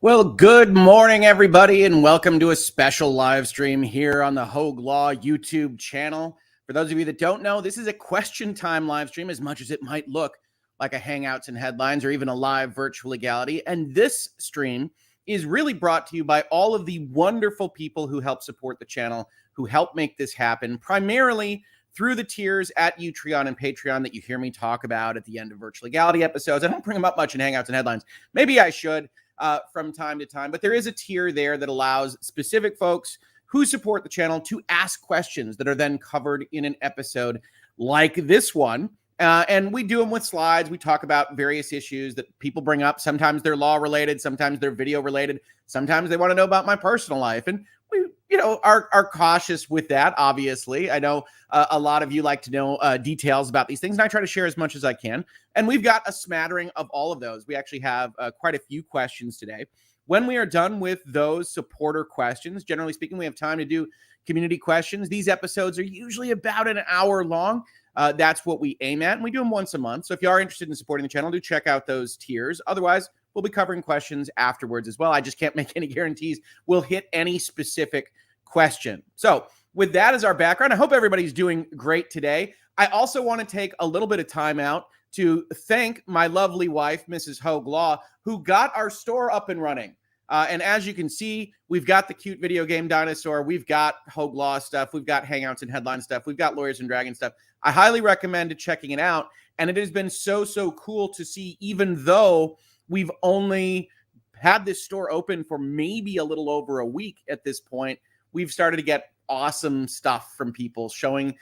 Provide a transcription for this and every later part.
Well, good morning, everybody, and welcome to a special live stream here on the Hoeg Law YouTube channel. For those of you that don't know, this is a question time live stream, as much as it might look like a Hangouts and Headlines or even a live virtual legality. And this stream is really brought to you by all of the wonderful people who help support the channel, who help make this happen, primarily through the tiers at Utreon and Patreon that you hear me talk about at the end of virtual legality episodes. I don't bring them up much in Hangouts and Headlines. Maybe I should. From time to time, but there is a tier there that allows specific folks who support the channel to ask questions that are then covered in an episode like this one. And we do them with slides. We talk about various issues that people bring up. Sometimes they're law related, sometimes they're video related, sometimes they want to know about my personal life. And we, are cautious with that, obviously. I know a lot of you like to know details about these things, and I try to share as much as I can. And we've got a smattering of all of those. We actually have quite a few questions today. When we are done with those supporter questions, generally speaking, we have time to do community questions. These episodes are usually about an hour long. That's what we aim at, and we do them once a month. So if you are interested in supporting the channel, do check out those tiers. Otherwise, we'll be covering questions afterwards as well. I just can't make any guarantees we'll hit any specific question. So with that as our background, I hope everybody's doing great today. I also want to take a little bit of time out to thank my lovely wife, Mrs. Hoeg Law, who got our store up and running. And as you can see, we've got the cute video game dinosaur. We've got Hoeg Law stuff. We've got Hangouts and Headline stuff. We've got Lawyers and Dragons stuff. I highly recommend checking it out. And it has been so cool to see, even though we've only had this store open for maybe a little over a week at this point, we've started to get awesome stuff from people showing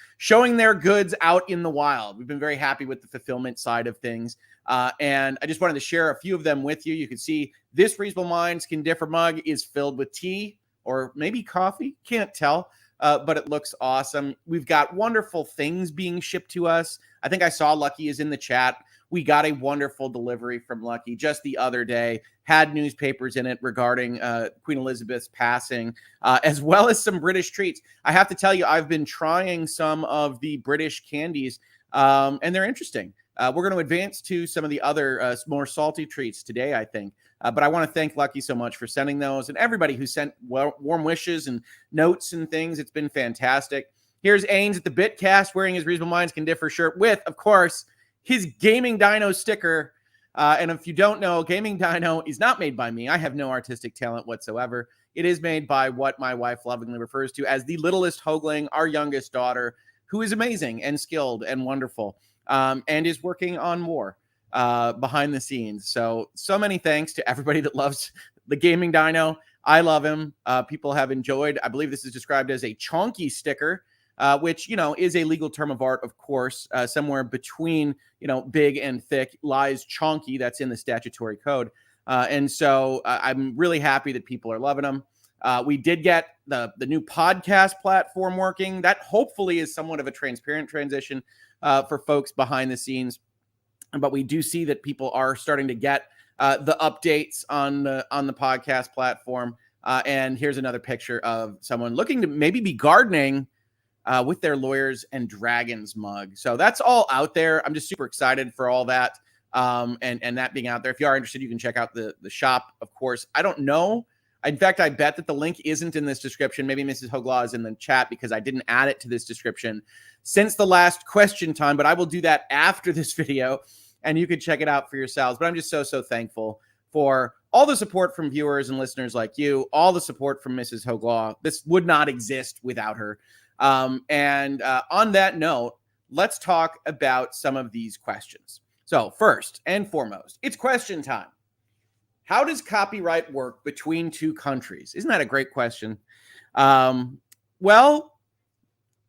their goods out in the wild. We've been very happy with the fulfillment side of things. And I just wanted to share a few of them with you. You can see this Reasonable Minds Can Differ mug is filled with tea or maybe coffee. Can't tell, but it looks awesome. We've got wonderful things being shipped to us. I think I saw Lucky is in the chat. We got a wonderful delivery from Lucky just the other day, had newspapers in it regarding Queen Elizabeth's passing, as well as some British treats. I have to tell you, I've been trying some of the British candies, and they're interesting. We're going to advance to some of the other more salty treats today, I think. But I want to thank Lucky so much for sending those, and everybody who sent warm wishes and notes and things. It's been fantastic. Here's Ains at the Bitcast wearing his Reasonable Minds Can Differ shirt with, of course, his Gaming Dino sticker. And if you don't know, Gaming Dino is not made by me. I have no artistic talent whatsoever. It is made by what my wife lovingly refers to as the littlest Hoegling, our youngest daughter, who is amazing and skilled and wonderful, and is working on more behind the scenes. So many thanks to everybody that loves the Gaming Dino. I love him. People have enjoyed. I believe this is described as a chonky sticker, which, is a legal term of art, of course. Somewhere between, big and thick lies chonky. That's in the statutory code. And so I'm really happy that people are loving them. We did get the new podcast platform working. That hopefully is somewhat of a transparent transition for folks behind the scenes. But we do see that people are starting to get the updates on the podcast platform. And here's another picture of someone looking to maybe be gardening with their Lawyers and Dragons mug. So that's all out there. I'm just super excited for all that, and that being out there. If you are interested, you can check out the shop, of course. I don't know. In fact, I bet that the link isn't in this description. Maybe Mrs. Hoeg Law is in the chat because I didn't add it to this description since the last question time, but I will do that after this video, and you can check it out for yourselves. But I'm just so thankful for all the support from viewers and listeners like you, all the support from Mrs. Hoeg Law. This would not exist without her. And on that note, let's talk about some of these questions. So first and foremost, it's question time. How does copyright work between two countries? Isn't that a great question? Well,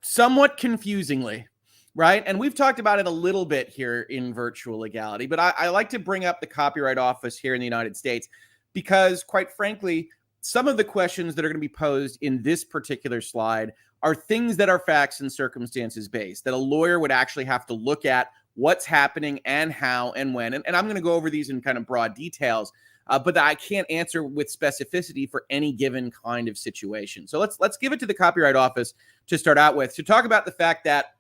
somewhat confusingly, right? And we've talked about it a little bit here in virtual legality, but I like to bring up the Copyright Office here in the United States because, quite frankly, some of the questions that are going to be posed in this particular slide are things that are facts and circumstances based, that a lawyer would actually have to look at what's happening and how and when. And I'm going to go over these in kind of broad details, but I can't answer with specificity for any given kind of situation. So let's give it to the Copyright Office to start out with, to talk about the fact that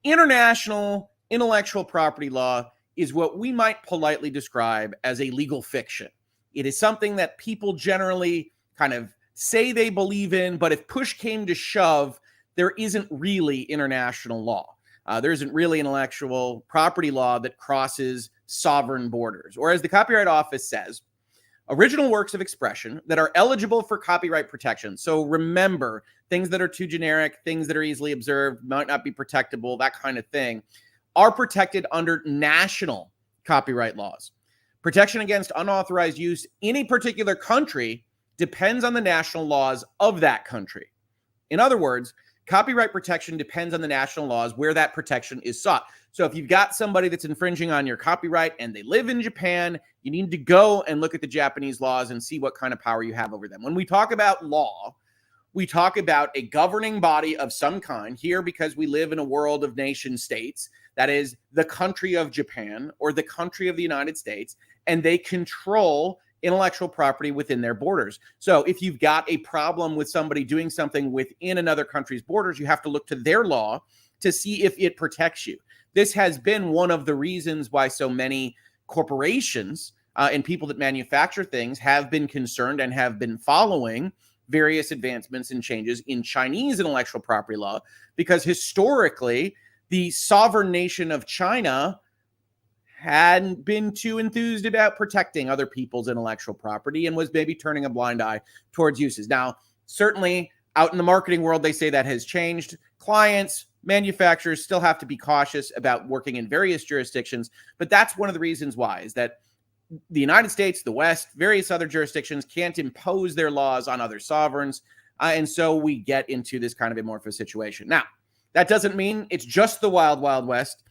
international intellectual property law is what we might politely describe as a legal fiction. It is something that people generally kind of say they believe in, but if push came to shove, there isn't really international law. There isn't really intellectual property law that crosses sovereign borders. Or as the Copyright Office says, original works of expression that are eligible for copyright protection. So remember, things that are too generic, things that are easily observed, might not be protectable, that kind of thing, are protected under national copyright laws. Protection against unauthorized use in a particular country depends on the national laws of that country. In other words, copyright protection depends on the national laws where that protection is sought. So if you've got somebody that's infringing on your copyright and they live in Japan, you need to go and look at the Japanese laws and see what kind of power you have over them. When we talk about law, we talk about a governing body of some kind here because we live in a world of nation states. That is the country of Japan or the country of the United States, and they control intellectual property within their borders. So if you've got a problem with somebody doing something within another country's borders, you have to look to their law to see if it protects you. This has been one of the reasons why so many corporations and people that manufacture things have been concerned and have been following various advancements and changes in Chinese intellectual property law, because historically, the sovereign nation of China hadn't been too enthused about protecting other people's intellectual property and was maybe turning a blind eye towards uses. Now, certainly out in the marketing world, they say that has changed. Clients, manufacturers still have to be cautious about working in various jurisdictions, but that's one of the reasons why, is that the United States, the West, various other jurisdictions can't impose their laws on other sovereigns, and so we get into this kind of amorphous situation. Now, that doesn't mean it's just the wild, wild West.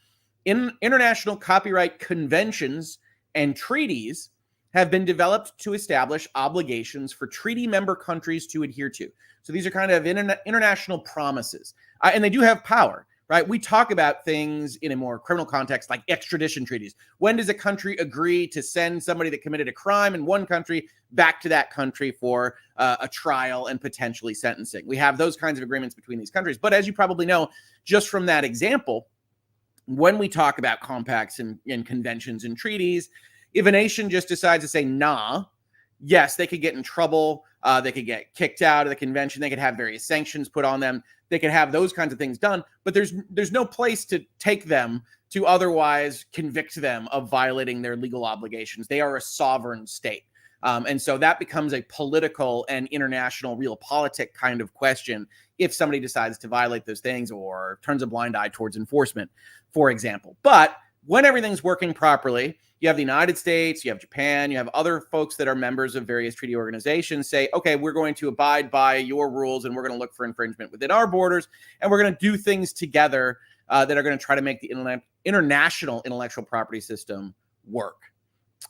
International copyright conventions and treaties have been developed to establish obligations for treaty member countries to adhere to. So these are kind of international promises, and they do have power, right? We talk about things in a more criminal context like extradition treaties. When does a country agree to send somebody that committed a crime in one country back to that country for a trial and potentially sentencing? We have those kinds of agreements between these countries. But as you probably know, just from that example, when we talk about compacts and conventions and treaties, if a nation just decides to say, nah, yes, they could get in trouble. They could get kicked out of the convention. They could have various sanctions put on them. They could have those kinds of things done. But there's no place to take them to otherwise convict them of violating their legal obligations. They are a sovereign state. And so that becomes a political and international realpolitik kind of question if somebody decides to violate those things or turns a blind eye towards enforcement, for example. But when everything's working properly, you have the United States, you have Japan, you have other folks that are members of various treaty organizations say, okay, we're going to abide by your rules and we're going to look for infringement within our borders. And we're going to do things together that are going to try to make the international intellectual property system work.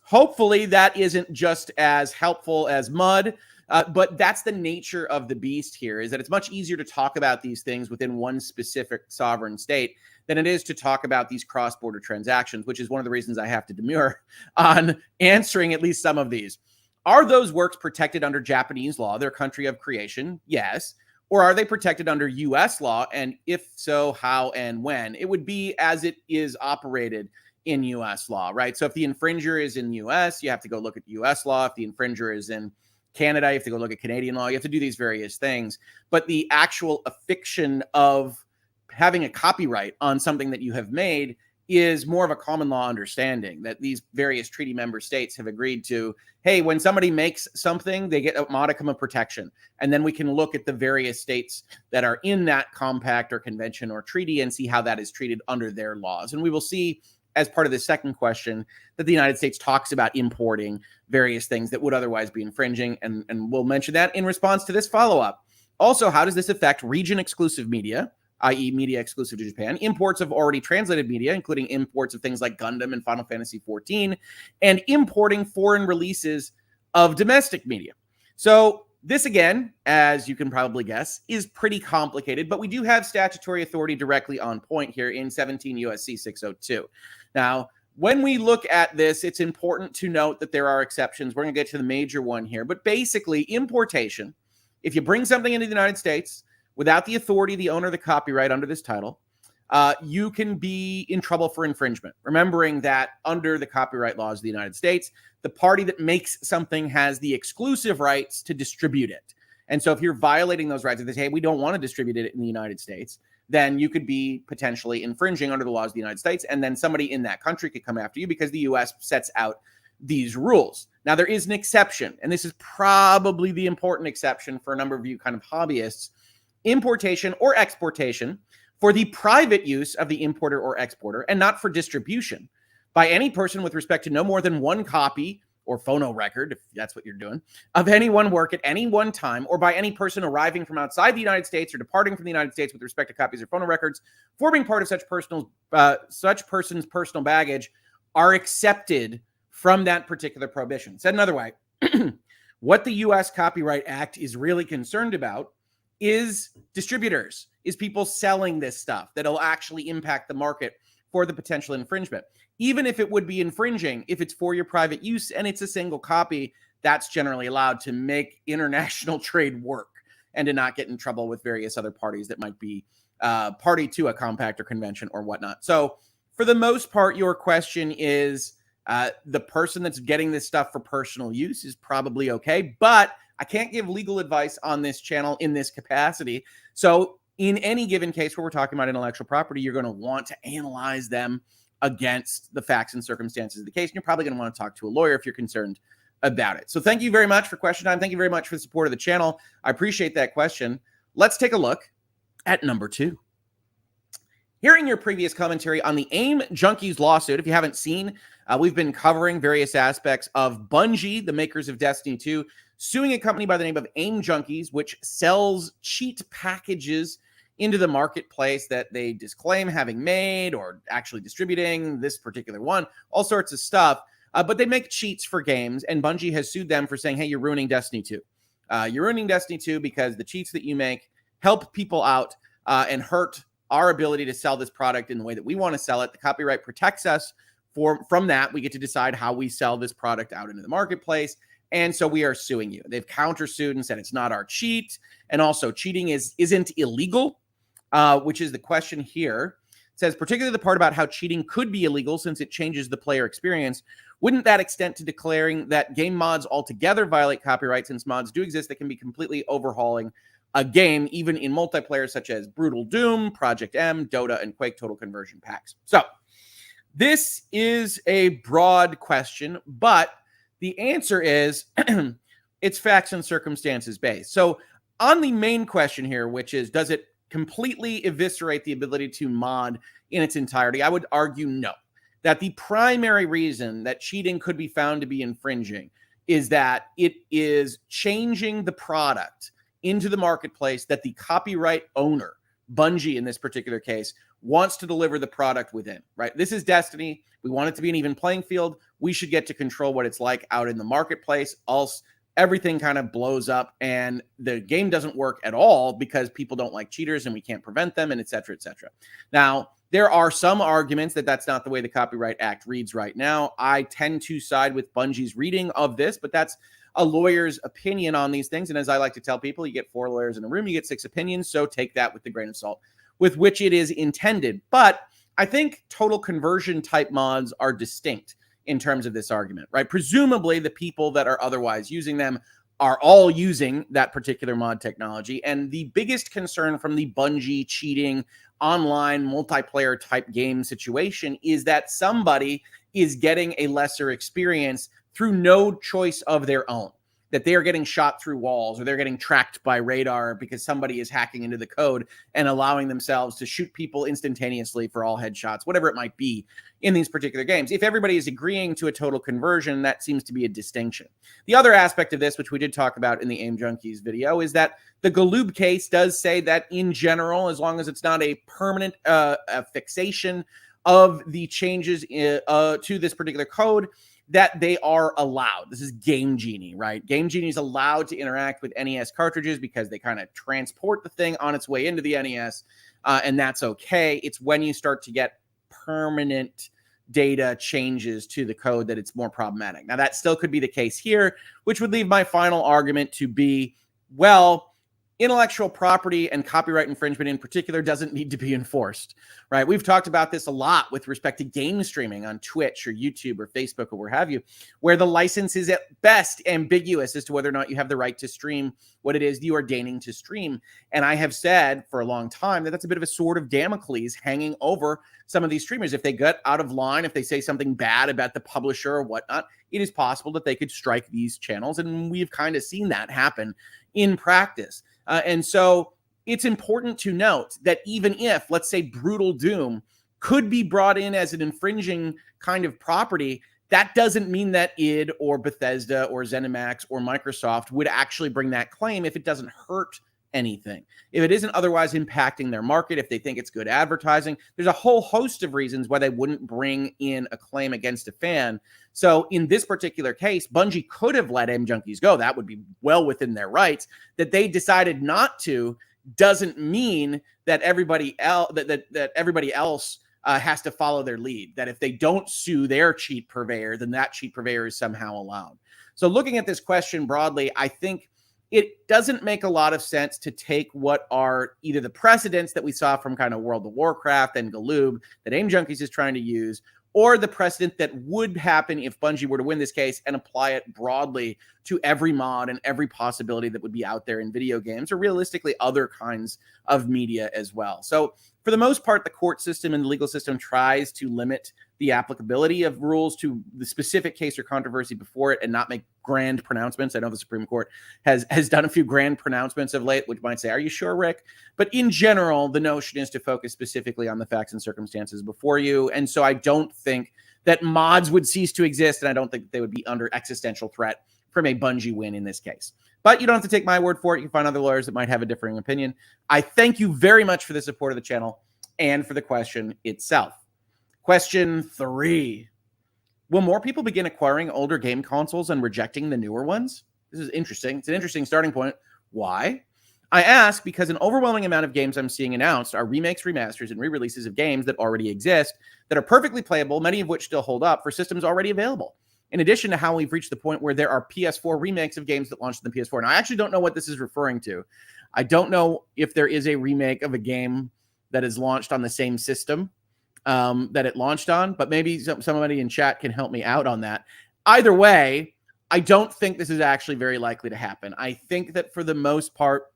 Hopefully that isn't just as helpful as mud, but that's the nature of the beast here, is that it's much easier to talk about these things within one specific sovereign state than it is to talk about these cross-border transactions, which is one of the reasons I have to demur on answering at least some of these. Are those works protected under Japanese law, their country of creation? Yes. Or are they protected under U.S. law? And if so, how and when? It would be as it is operated in U.S. law, right? So if the infringer is in U.S., you have to go look at U.S. law. If the infringer is in Canada, you have to go look at Canadian law. You have to do these various things. But the actual affixation of having a copyright on something that you have made is more of a common law understanding that these various treaty member states have agreed to. Hey, when somebody makes something, they get a modicum of protection. And then we can look at the various states that are in that compact or convention or treaty and see how that is treated under their laws. And we will see, as part of the second question, that the United States talks about importing various things that would otherwise be infringing. And we'll mention that in response to this follow-up. Also, how does this affect region-exclusive media, i.e. media exclusive to Japan, imports of already translated media, including imports of things like Gundam and Final Fantasy XIV, and importing foreign releases of domestic media? So this, again, as you can probably guess, is pretty complicated, but we do have statutory authority directly on point here in 17 U.S.C. 602. Now, when we look at this, it's important to note that there are exceptions. We're going to get to the major one here, but basically importation, if you bring something into the United States without the authority of the owner of the copyright under this title, you can be in trouble for infringement. Remembering that under the copyright laws of the United States, the party that makes something has the exclusive rights to distribute it. And so if you're violating those rights, if they say, hey, we don't want to distribute it in the United States, then you could be potentially infringing under the laws of the United States. And then somebody in that country could come after you because the US sets out these rules. Now, there is an exception, and this is probably the important exception for a number of you kind of hobbyists: importation or exportation for the private use of the importer or exporter, and not for distribution by any person with respect to no more than one copy or phono record, if that's what you're doing, of any one work at any one time, or by any person arriving from outside the United States or departing from the United States with respect to copies or phono records forming part of such person's personal baggage, are accepted from that particular prohibition. Said another way, what the U.S. Copyright Act is really concerned about is distributors, is people selling this stuff that'll actually impact the market for the potential infringement. Even if it would be infringing, if it's for your private use and it's a single copy, that's generally allowed to make international trade work and to not get in trouble with various other parties that might be party to a compact or convention or whatnot. So for the most part, your question is the person that's getting this stuff for personal use is probably okay, but I can't give legal advice on this channel in this capacity. So in any given case where we're talking about intellectual property, you're going to want to analyze them against the facts and circumstances of the case. And you're probably going to want to talk to a lawyer if you're concerned about it. So thank you very much for question time. Thank you very much for the support of the channel. I appreciate that question. Let's take a look at number 2. Hearing your previous commentary on the AIM Junkies lawsuit, if you haven't seen, we've been covering various aspects of Bungie, the makers of Destiny 2, suing a company by the name of AIM Junkies, which sells cheat packages into the marketplace that they disclaim having made or actually distributing, this particular one, all sorts of stuff. But they make cheats for games, and Bungie has sued them for saying, hey, you're ruining Destiny 2. You're ruining Destiny 2 because the cheats that you make help people out and hurt our ability to sell this product in the way that we want to sell it. The copyright protects us from that. We get to decide how we sell this product out into the marketplace. And so we are suing you. They've countersued and said it's not our cheat. And also cheating isn't illegal, which is the question here. It says, particularly the part about how cheating could be illegal since it changes the player experience. Wouldn't that extend to declaring that game mods altogether violate copyright, since mods do exist that can be completely overhauling a game, even in multiplayer such as Brutal Doom, Project M, Dota, and Quake Total Conversion packs? So this is a broad question, but the answer is it's facts and circumstances based. So on the main question here, which is, does it completely eviscerate the ability to mod in its entirety? I would argue no. That the primary reason that cheating could be found to be infringing is that it is changing the product into the marketplace that the copyright owner, Bungie in this particular case, wants to deliver the product within, right? This is Destiny. We want it to be an even playing field. We should get to control what it's like out in the marketplace. Else, everything kind of blows up and the game doesn't work at all because people don't like cheaters and we can't prevent them, and et cetera, et cetera. Now, there are some arguments that that's not the way the Copyright Act reads right now. I tend to side with Bungie's reading of this, but that's a lawyer's opinion on these things. And as I like to tell people, you get 4 lawyers in a room, you get 6 opinions. So take that with the grain of salt with which it is intended. But I think total conversion type mods are distinct in terms of this argument, right? Presumably the people that are otherwise using them are all using that particular mod technology. And the biggest concern from the Bungie cheating online multiplayer type game situation is that somebody is getting a lesser experience through no choice of their own, that they are getting shot through walls or they're getting tracked by radar because somebody is hacking into the code and allowing themselves to shoot people instantaneously for all headshots, whatever it might be in these particular games. If everybody is agreeing to a total conversion, that seems to be a distinction. The other aspect of this, which we did talk about in the AIM Junkies video, is that the Galoob case does say that in general, as long as it's not a permanent fixation of the changes to this particular code, that they are allowed. This is Game Genie, right? Game Genie is allowed to interact with NES cartridges because they kind of transport the thing on its way into the NES, and that's okay. It's when you start to get permanent data changes to the code that it's more problematic. Now, that still could be the case here, which would leave my final argument to be, well, intellectual property and copyright infringement in particular doesn't need to be enforced, right? We've talked about this a lot with respect to game streaming on Twitch or YouTube or Facebook or where have you, where the license is at best ambiguous as to whether or not you have the right to stream what it is you are deigning to stream. And I have said for a long time that that's a bit of a sword of Damocles hanging over some of these streamers. If they get out of line, if they say something bad about the publisher or whatnot, it is possible that they could strike these channels. And we've kind of seen that happen in practice. And so it's important to note that even if, let's say, Brutal Doom could be brought in as an infringing kind of property, that doesn't mean that id or Bethesda or ZeniMax or Microsoft would actually bring that claim if it doesn't hurt anything. If it isn't otherwise impacting their market, if they think it's good advertising, there's a whole host of reasons why they wouldn't bring in a claim against a fan. So in this particular case, Bungie could have let M Junkies go. That would be well within their rights. That they decided not to doesn't mean that everybody else has to follow their lead. That if they don't sue their cheat purveyor, then that cheat purveyor is somehow allowed. So looking at this question broadly, I think it doesn't make a lot of sense to take what are either the precedents that we saw from kind of World of Warcraft and Galoob that Aim Junkies is trying to use, or the precedent that would happen if Bungie were to win this case and apply it broadly to every mod and every possibility that would be out there in video games, or realistically other kinds of media as well. So for the most part, the court system and the legal system tries to limit the applicability of rules to the specific case or controversy before it and not make grand pronouncements. I know the Supreme Court has done a few grand pronouncements of late, which might say, are you sure, Rick? But in general, the notion is to focus specifically on the facts and circumstances before you. And so I don't think that mods would cease to exist, and I don't think they would be under existential threat from a Bungie win in this case. But you don't have to take my word for it. You can find other lawyers that might have a differing opinion. I thank you very much for the support of the channel and for the question itself. Question 3. Will more people begin acquiring older game consoles and rejecting the newer ones? This is interesting. It's an interesting starting point. Why? I ask because an overwhelming amount of games I'm seeing announced are remakes, remasters, and re-releases of games that already exist that are perfectly playable, many of which still hold up for systems already available. In addition to how we've reached the point where there are PS4 remakes of games that launched on the PS4. Now, I actually don't know what this is referring to. I don't know if there is a remake of a game that is launched on the same system that it launched on, but maybe somebody in chat can help me out on that. Either way, I don't think this is actually very likely to happen. I think that for the most part,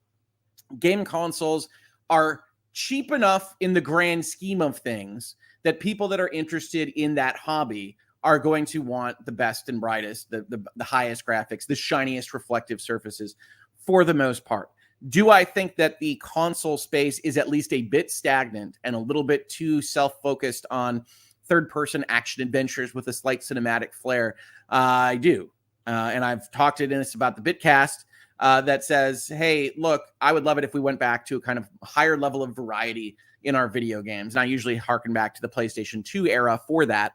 game consoles are cheap enough in the grand scheme of things that people that are interested in that hobby are going to want the best and brightest, the highest graphics, the shiniest reflective surfaces for the most part. Do I think that the console space is at least a bit stagnant and a little bit too self-focused on third-person action adventures with a slight cinematic flair? I do. And I've talked to Dennis about the Bitcast that says, hey, look, I would love it if we went back to a kind of higher level of variety in our video games. And I usually harken back to the PlayStation 2 era for that.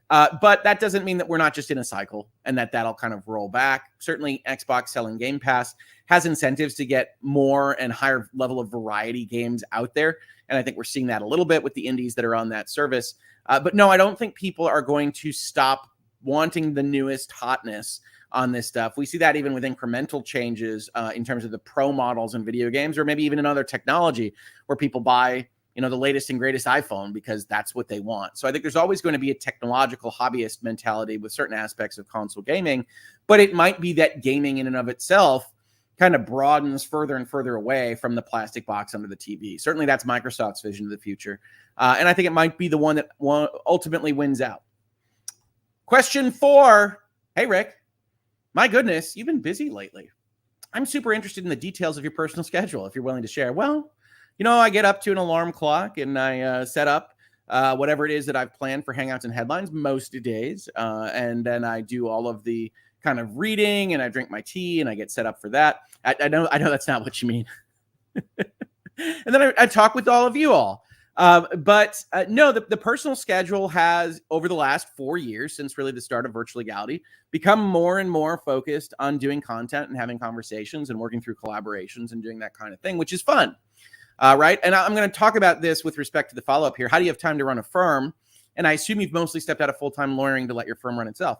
But that doesn't mean that we're not just in a cycle and that that'll kind of roll back. Certainly, Xbox selling Game Pass has incentives to get more and higher level of variety games out there. And I think we're seeing that a little bit with the indies that are on that service. But no, I don't think people are going to stop wanting the newest hotness on this stuff. We see that even with incremental changes in terms of the pro models in video games, or maybe even in other technology where people buy the latest and greatest iPhone because that's what they want. So I think there's always going to be a technological hobbyist mentality with certain aspects of console gaming, but it might be that gaming in and of itself kind of broadens further and further away from the plastic box under the TV. Certainly that's Microsoft's vision of the future. And I think it might be the one that ultimately wins out. Question 4. Hey, Rick, my goodness, you've been busy lately. I'm super interested in the details of your personal schedule, if you're willing to share. Well, I get up to an alarm clock and I set up whatever it is that I've planned for Hangouts and Headlines most days. And then I do all of the kind of reading and I drink my tea and I get set up for that. I know that's not what you mean. And then I talk with all of you all. But no, the personal schedule has, over the last 4 years, since really the start of Virtual Legality, become more and more focused on doing content and having conversations and working through collaborations and doing that kind of thing, which is fun. Right. And I'm going to talk about this with respect to the follow-up here. How do you have time to run a firm? And I assume you've mostly stepped out of full-time lawyering to let your firm run itself.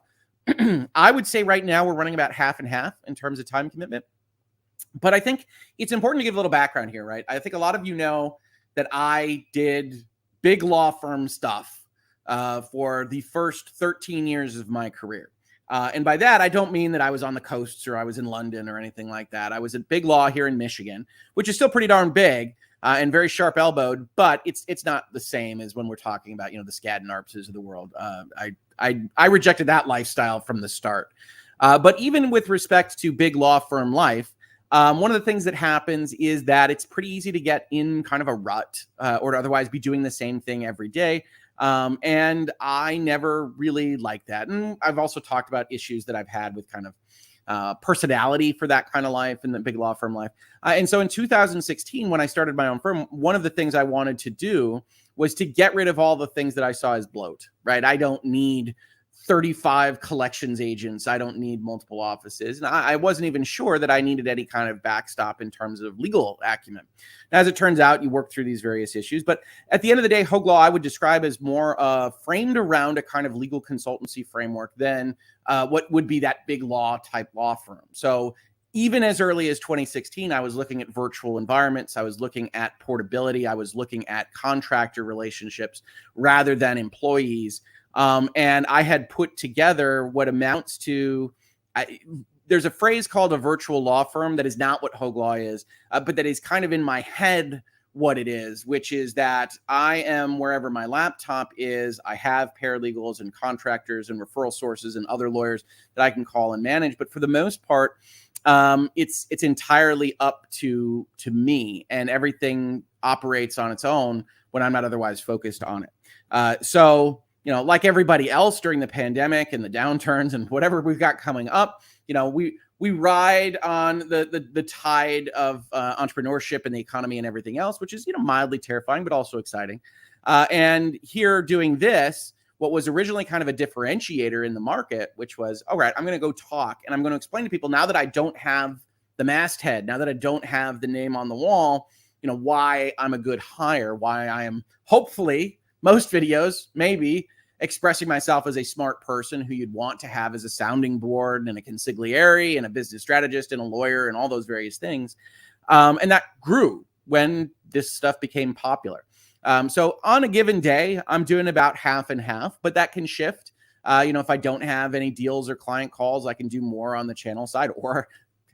I would say right now we're running about half and half in terms of time commitment. But I think it's important to give a little background here, right? I think a lot of you know that I did big law firm stuff for the first 13 years of my career. And by that, I don't mean that I was on the coasts or I was in London or anything like that. I was at big law here in Michigan, which is still pretty darn big and very sharp elbowed, but it's not the same as when we're talking about, the Skadden Arpses of the world. I rejected that lifestyle from the start. But even with respect to big law firm life, one of the things that happens is that it's pretty easy to get in kind of a rut or to otherwise be doing the same thing every day. And I never really liked that. And I've also talked about issues that I've had with kind of personality for that kind of life and the big law firm life. And so in 2016, when I started my own firm, one of the things I wanted to do was to get rid of all the things that I saw as bloat, right? I don't need 35 collections agents. I don't need multiple offices. And I wasn't even sure that I needed any kind of backstop in terms of legal acumen. And as it turns out, you work through these various issues. But at the end of the day, Hoeg Law I would describe as more framed around a kind of legal consultancy framework than what would be that big law type law firm. So even as early as 2016, I was looking at virtual environments. I was looking at portability. I was looking at contractor relationships rather than employees. And I had put together what amounts to, there's a phrase called a virtual law firm that is not what Hoeg Law is, but that is kind of in my head what it is, which is that I am wherever my laptop is. I have paralegals and contractors and referral sources and other lawyers that I can call and manage. But for the most part, it's entirely up to me, and everything operates on its own when I'm not otherwise focused on it. So like everybody else during the pandemic and the downturns and whatever we've got coming up, we ride on the tide of entrepreneurship and the economy and everything else, which is, mildly terrifying, but also exciting. And here doing this, what was originally kind of a differentiator in the market, which was, all right, I'm going to go talk and I'm going to explain to people now that I don't have the masthead, now that I don't have the name on the wall, why I'm a good hire, why I am hopefully most videos, maybe expressing myself as a smart person who you'd want to have as a sounding board and a consigliere and a business strategist and a lawyer and all those various things. And that grew when this stuff became popular. So on a given day, I'm doing about half and half, but that can shift. If I don't have any deals or client calls, I can do more on the channel side, or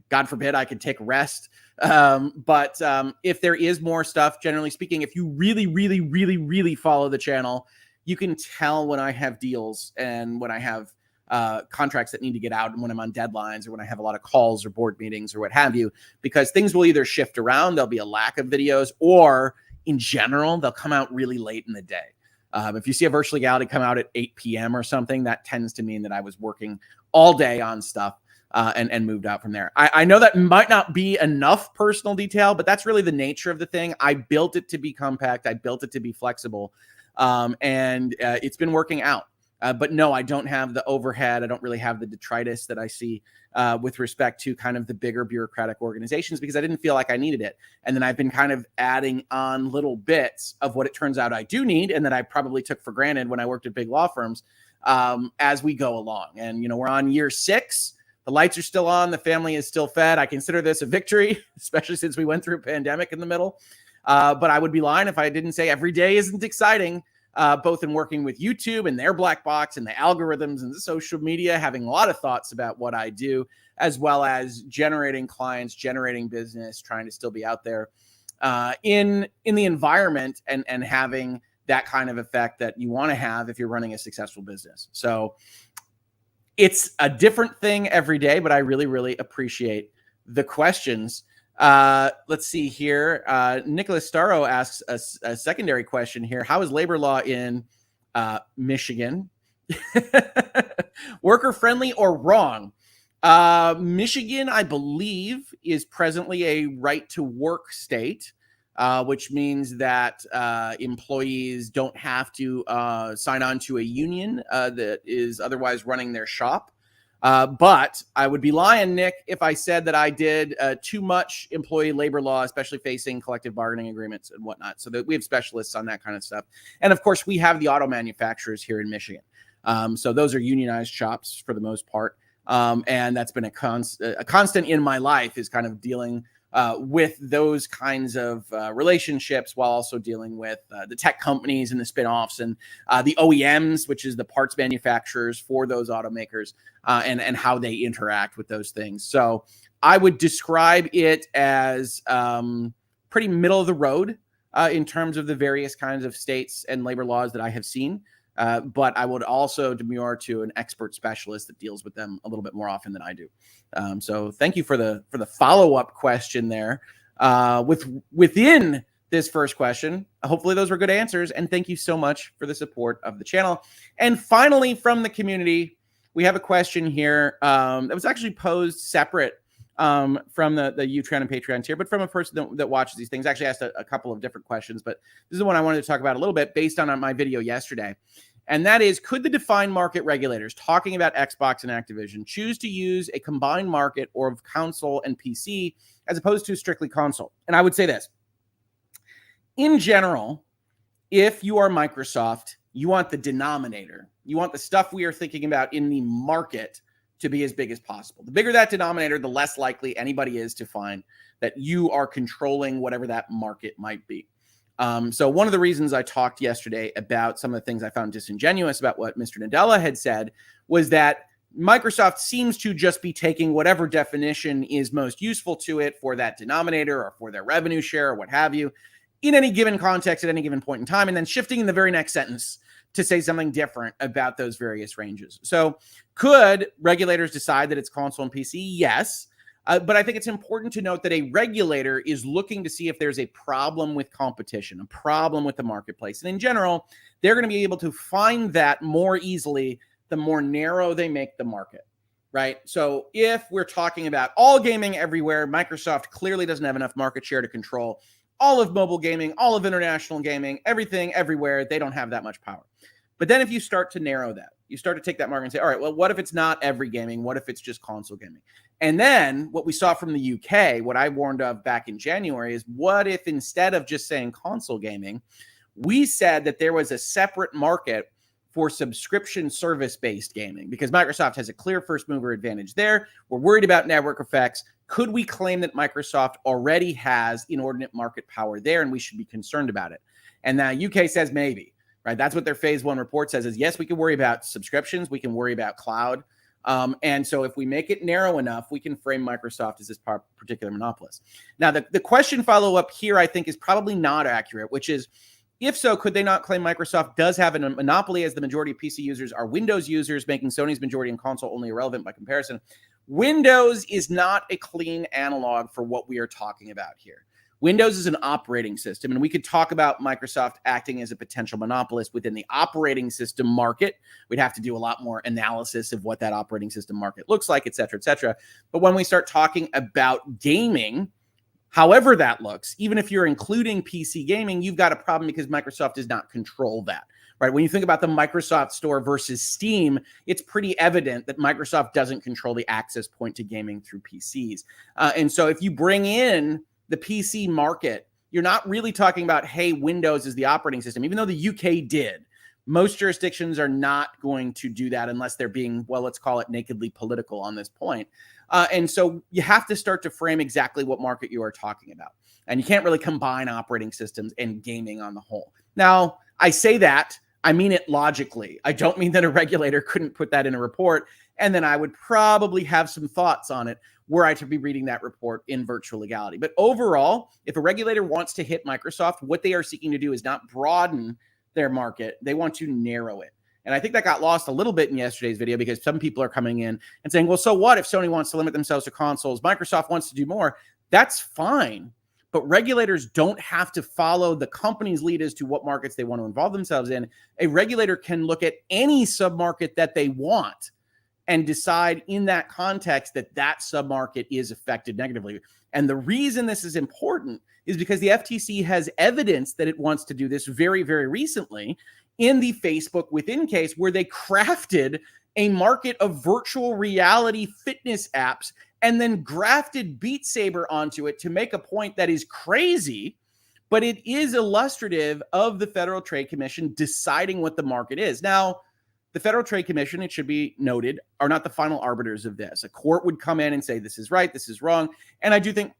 God forbid, I could take rest. But if there is more stuff, generally speaking, if you really, really, really, really follow the channel, you can tell when I have deals and when I have contracts that need to get out and when I'm on deadlines or when I have a lot of calls or board meetings or what have you, because things will either shift around, there'll be a lack of videos, or in general, they'll come out really late in the day. If you see a Virtual Legality come out at 8 p.m. or something, that tends to mean that I was working all day on stuff and moved out from there. I know that might not be enough personal detail, but that's really the nature of the thing. I built it to be compact. I built it to be flexible. And it's been working out. But no, I don't have the overhead. I don't really have the detritus that I see with respect to kind of the bigger bureaucratic organizations, because I didn't feel like I needed it. And then I've been kind of adding on little bits of what it turns out I do need, and that I probably took for granted when I worked at big law firms as we go along. And, we're on year 6. The lights are still on. The family is still fed. I consider this a victory, especially since we went through a pandemic in the middle. But I would be lying if I didn't say every day isn't exciting, both in working with YouTube and their black box and the algorithms and the social media, having a lot of thoughts about what I do, as well as generating clients, generating business, trying to still be out there in the environment and having that kind of effect that you want to have if you're running a successful business. So it's a different thing every day, but I really, really appreciate the questions. Let's see here. Nicholas Starro asks a secondary question here. How is labor law in Michigan? Worker friendly or wrong? Michigan, I believe, is presently a right to work state, which means that employees don't have to sign on to a union that is otherwise running their shop. But I would be lying, Nick, if I said that I did too much employee labor law, especially facing collective bargaining agreements and whatnot. So that we have specialists on that kind of stuff. And of course, we have the auto manufacturers here in Michigan. So those are unionized shops for the most part. And that's been a constant in my life, is kind of dealing with those kinds of relationships, while also dealing with the tech companies and the spinoffs and the OEMs, which is the parts manufacturers for those automakers, and how they interact with those things. So I would describe it as pretty middle of the road in terms of the various kinds of states and labor laws that I have seen. But I would also demur to an expert specialist that deals with them a little bit more often than I do. So thank you for the follow-up question there. Within this first question, hopefully those were good answers, and thank you so much for the support of the channel. And finally, from the community, we have a question here that was actually posed separate from the Utreon and Patreon tier, but from a person that watches these things. Actually asked a couple of different questions, but this is the one I wanted to talk about a little bit based on my video yesterday. And that is, could the defined market regulators, talking about Xbox and Activision, choose to use a combined market or of console and PC as opposed to strictly console? And I would say this. In general, if you are Microsoft, you want the denominator. You want the stuff we are thinking about in the market to be as big as possible. The bigger that denominator, the less likely anybody is to find that you are controlling whatever that market might be. So one of the reasons I talked yesterday about some of the things I found disingenuous about what Mr. Nadella had said was that Microsoft seems to just be taking whatever definition is most useful to it for that denominator or for their revenue share or what have you in any given context at any given point in time, and then shifting in the very next sentence to say something different about those various ranges. So could regulators decide that it's console and PC? Yes. But I think it's important to note that a regulator is looking to see if there's a problem with competition, a problem with the marketplace. And in general, they're going to be able to find that more easily the more narrow they make the market, right? So if we're talking about all gaming everywhere, Microsoft clearly doesn't have enough market share to control all of mobile gaming, all of international gaming, everything, everywhere. They don't have that much power. But then if you start to narrow that, you start to take that market and say, all right, well, what if it's not every gaming? What if it's just console gaming? And then what we saw from the UK, what I warned of back in January, is what if instead of just saying console gaming, we said that there was a separate market for subscription service-based gaming? Because Microsoft has a clear first mover advantage there. We're worried about network effects. Could we claim that Microsoft already has inordinate market power there and we should be concerned about it? And now UK says maybe, right? That's what their phase one report says, is yes, we can worry about subscriptions. We can worry about cloud. And so if we make it narrow enough, we can frame Microsoft as this particular monopolist. Now, the question follow-up here, I think, is probably not accurate, which is, if so, could they not claim Microsoft does have a monopoly as the majority of PC users are Windows users, making Sony's majority in console only irrelevant by comparison? Windows is not a clean analog for what we are talking about here. Windows is an operating system, and we could talk about Microsoft acting as a potential monopolist within the operating system market. We'd have to do a lot more analysis of what that operating system market looks like, et cetera, et cetera. But when we start talking about gaming, however that looks, even if you're including PC gaming, you've got a problem because Microsoft does not control that, right? When you think about the Microsoft Store versus Steam, it's pretty evident that Microsoft doesn't control the access point to gaming through PCs. And so if you bring in the PC market, you're not really talking about, hey, Windows is the operating system, even though the UK did. Most jurisdictions are not going to do that unless they're being, well, let's call it nakedly political on this point. And so you have to start to frame exactly what market you are talking about. And you can't really combine operating systems and gaming on the whole. Now, I say that, I mean it logically. I don't mean that a regulator couldn't put that in a report, and then I would probably have some thoughts on it were I to be reading that report in virtual legality. But overall, if a regulator wants to hit Microsoft, what they are seeking to do is not broaden their market. They want to narrow it. And I think that got lost a little bit in yesterday's video because some people are coming in and saying, well, so what if Sony wants to limit themselves to consoles? Microsoft wants to do more. That's fine. But regulators don't have to follow the company's lead as to what markets they want to involve themselves in. A regulator can look at any submarket that they want and decide in that context that that submarket is affected negatively. And the reason this is important is because the FTC has evidence that it wants to do this very, very recently in the Facebook Within case, where they crafted a market of virtual reality fitness apps and then grafted Beat Saber onto it to make a point that is crazy, but it is illustrative of the Federal Trade Commission deciding what the market is. Now, the Federal Trade Commission, it should be noted, are not the final arbiters of this. A court would come in and say, this is right, this is wrong. And I do think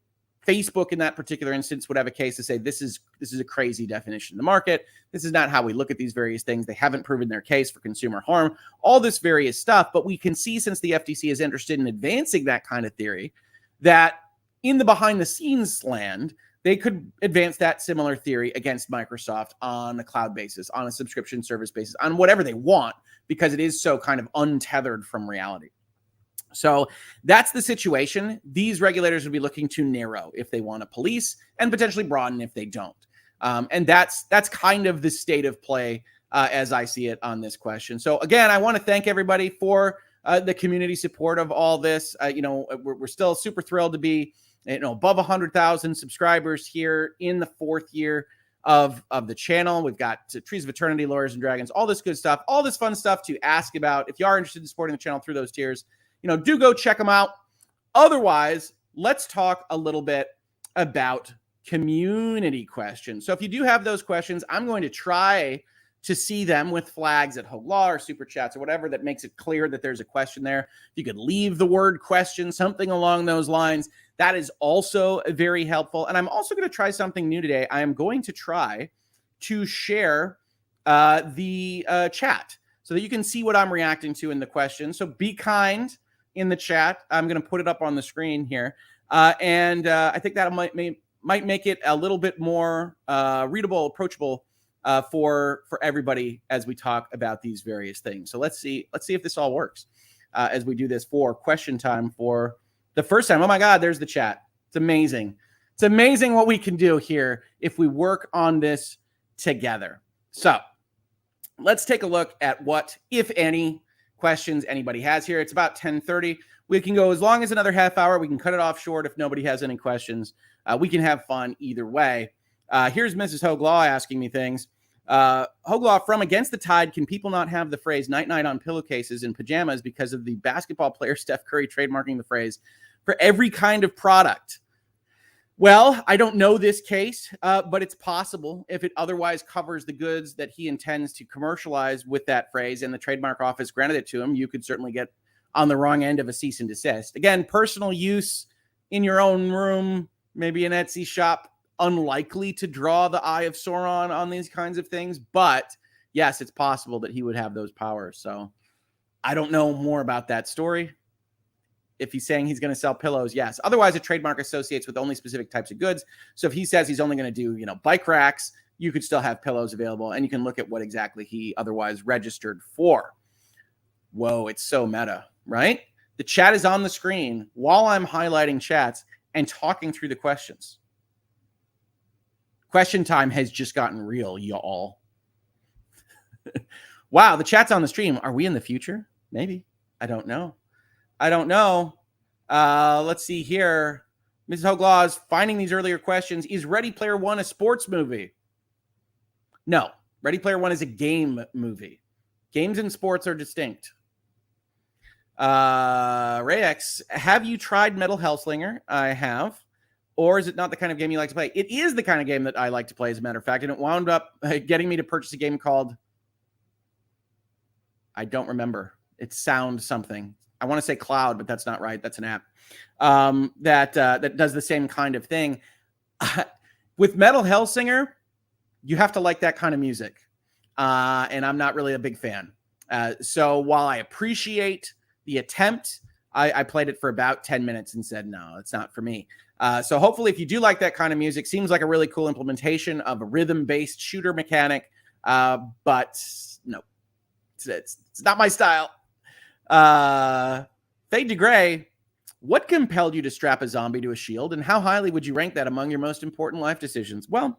Facebook in that particular instance would have a case to say, this is a crazy definition of the market. This is not how we look at these various things. They haven't proven their case for consumer harm, all this various stuff. But we can see, since the FTC is interested in advancing that kind of theory, that in the behind the scenes land, they could advance that similar theory against Microsoft on a cloud basis, on a subscription service basis, on whatever they want, because it is so kind of untethered from reality. So that's the situation. These regulators would be looking to narrow if they want to police, and potentially broaden if they don't. And that's kind of the state of play as I see it on this question. So again, I want to thank everybody for the community support of all this. We're still super thrilled to be above 100,000 subscribers here in the 4th year of the channel. We've got Trees of Eternity, Lawyers and Dragons, all this good stuff, all this fun stuff to ask about. If you are interested in supporting the channel through those tiers, do go check them out. Otherwise, let's talk a little bit about community questions. So if you do have those questions, I'm going to try to see them with flags at Hoeg Law or super chats or whatever that makes it clear that there's a question there. If you could leave the word question, something along those lines, that is also very helpful. And I'm also going to try something new today. I am going to try to share the chat so that you can see what I'm reacting to in the question. So be kind in the chat. I'm going to put it up on the screen here. And I think that might make it a little bit more readable, approachable for everybody as we talk about these various things. So let's see if this all works as we do this for question time for the first time. Oh my God, there's the chat. It's amazing. It's amazing what we can do here if we work on this together. So let's take a look at what, if any, questions anybody has here. It's about 10:30. We can go as long as another half hour. We can cut it off short if nobody has any questions. We can have fun either way. Here's Mrs. Hoeg Law asking me things. Hoeg Law, from Against the Tide, can people not have the phrase night-night on pillowcases and pajamas because of the basketball player Steph Curry trademarking the phrase for every kind of product? Well, I don't know this case, but it's possible if it otherwise covers the goods that he intends to commercialize with that phrase and the trademark office granted it to him, you could certainly get on the wrong end of a cease and desist. Again, personal use in your own room, maybe an Etsy shop, unlikely to draw the eye of Sauron on these kinds of things. But yes, it's possible that he would have those powers. So I don't know more about that story. If he's saying he's going to sell pillows, yes. Otherwise, a trademark associates with only specific types of goods. So if he says he's only going to do, bike racks, you could still have pillows available, and you can look at what exactly he otherwise registered for. Whoa, it's so meta, right? The chat is on the screen while I'm highlighting chats and talking through the questions. Question time has just gotten real, y'all. Wow, the chat's on the stream. Are we in the future? Maybe. I don't know. Let's see here. Mrs. Hoeg Law is finding these earlier questions. Is Ready Player One a sports movie? No. Ready Player One is a game movie. Games and sports are distinct. Rayx, have you tried Metal Hellslinger? I have. Or is it not the kind of game you like to play? It is the kind of game that I like to play, as a matter of fact. And it wound up getting me to purchase a game called, I don't remember. It's Sound something. I want to say Cloud, but that's not right. That's an app that does the same kind of thing. With Metal Hellsinger, you have to like that kind of music. And I'm not really a big fan. So while I appreciate the attempt, I played it for about 10 minutes and said, no, it's not for me. So hopefully if you do like that kind of music, seems like a really cool implementation of a rhythm-based shooter mechanic. But no, it's not my style. Fade to Gray, what compelled you to strap a zombie to a shield, and how highly would you rank that among your most important life decisions? Well,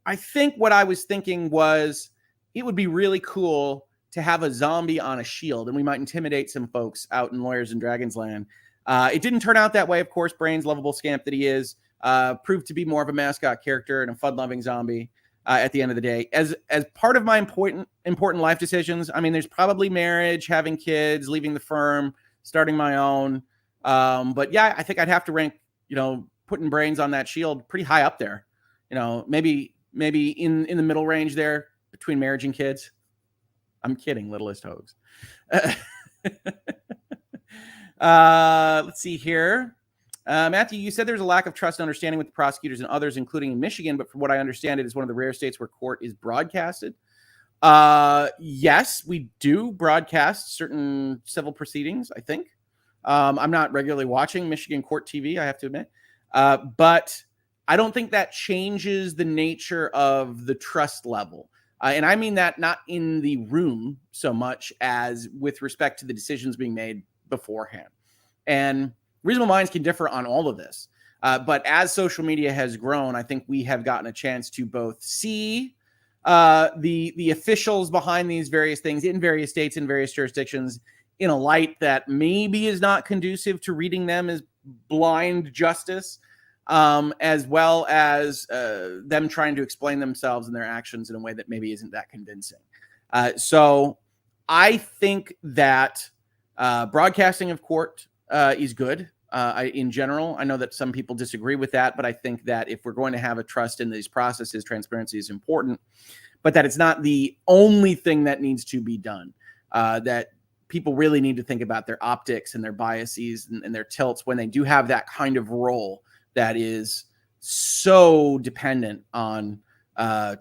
I think what I was thinking was it would be really cool to have a zombie on a shield, and we might intimidate some folks out in Lawyers and Dragons land. It didn't turn out that way, of course. Brains, lovable scamp that he is, proved to be more of a mascot character and a fun-loving zombie. At the end of the day, as part of my important life decisions, I mean, there's probably marriage, having kids, leaving the firm, starting my own. But yeah, I think I'd have to rank, putting Brains on that shield pretty high up there. Maybe in the middle range there between marriage and kids. I'm kidding, littlest Hoegs. Let's see here. Matthew, you said there's a lack of trust and understanding with the prosecutors and others, including in Michigan, but from what I understand, it is one of the rare states where court is broadcasted. Yes, we do broadcast certain civil proceedings, I think. I'm not regularly watching Michigan court TV, I have to admit. But I don't think that changes the nature of the trust level. And I mean that not in the room so much as with respect to the decisions being made beforehand. And reasonable minds can differ on all of this. But as social media has grown, I think we have gotten a chance to both see the officials behind these various things in various states, in various jurisdictions, in a light that maybe is not conducive to reading them as blind justice, as well as them trying to explain themselves and their actions in a way that maybe isn't that convincing. So I think that broadcasting of court is good. In general, I know that some people disagree with that, but I think that if we're going to have a trust in these processes, transparency is important, but that it's not the only thing that needs to be done. That people really need to think about their optics and their biases and their tilts when they do have that kind of role that is so dependent on